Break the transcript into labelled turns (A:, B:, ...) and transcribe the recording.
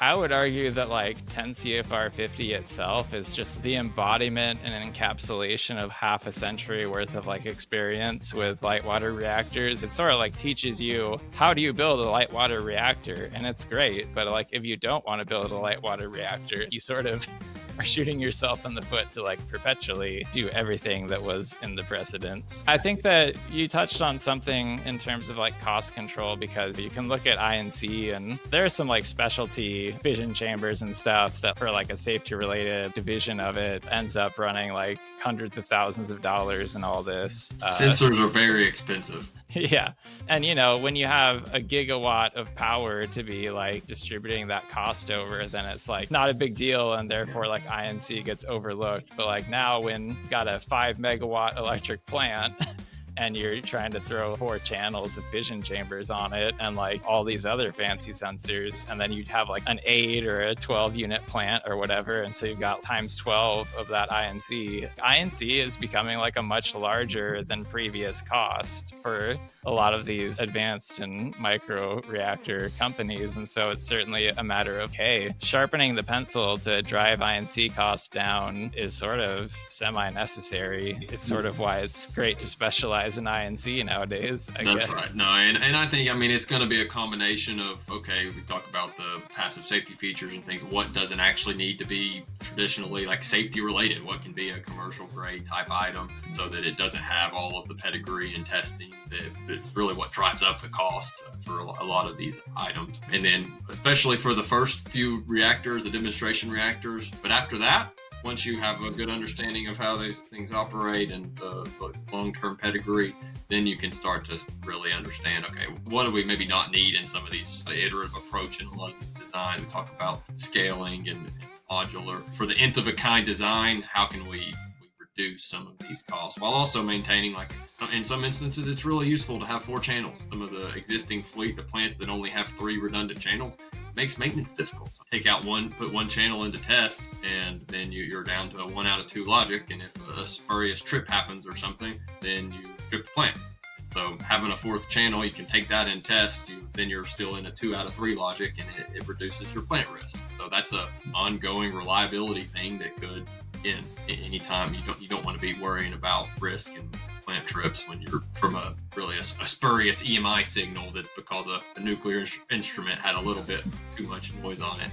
A: I would argue that like 10 CFR 50 itself is just the embodiment and encapsulation of half a century worth of like experience with light water reactors. It sort of like teaches you how do you build a light water reactor, and it's great. But like if you don't want to build a light water reactor, you sort of are shooting yourself in the foot to like perpetually do everything that was in the precedents. I think that you touched on something in terms of like cost control, because you can look at INC and there are some like specialty fission chambers and stuff that for like a safety related division of it ends up running like hundreds of thousands of dollars and all this.
B: Sensors are very expensive.
A: Yeah. And you know, when you have a gigawatt of power to be like distributing that cost over, then it's like not a big deal, and therefore like INC gets overlooked. But like now when you got a 5 megawatt electric plant and you're trying to throw 4 channels of fission chambers on it and like all these other fancy sensors, and then you'd have like an 8 or a 12 unit plant or whatever, and so you've got times 12 of that INC is becoming like a much larger than previous cost for a lot of these advanced and micro reactor companies. And so it's certainly a matter of, hey, sharpening the pencil to drive INC costs down is sort of semi-necessary. It's sort of why it's great to specialize in INC nowadays, I guess.
B: That's right. No, and I think, I mean, it's going to be a combination of, okay, we talk about the passive safety features and things. What doesn't actually need to be traditionally like safety related? What can be a commercial grade type item so that it doesn't have all of the pedigree and testing that's really what drives up the cost for a lot of these items. And then especially for the first few reactors, the demonstration reactors. But after that, once you have a good understanding of how these things operate and the long-term pedigree, then you can start to really understand, okay, what do we maybe not need in some of these iterative approach in a lot of these designs. We talk about scaling and modular. For the nth of a kind design, how can we reduce some of these costs while also maintaining, like in some instances, it's really useful to have 4 channels. Some of the existing fleet, the plants that only have 3 redundant channels, makes maintenance difficult. So take out one, put 1 channel into test, and then you're down to a 1 out of 2 logic. And if a spurious trip happens or something, then you trip the plant. So having a 4th channel, you can take that in test. Then you're still in a 2 out of 3 logic, and it reduces your plant risk. So that's a ongoing reliability thing that could, again, anytime you don't want to be worrying about risk and plant trips when you're from a spurious EMI signal that because a nuclear instrument had a little bit too much noise on it.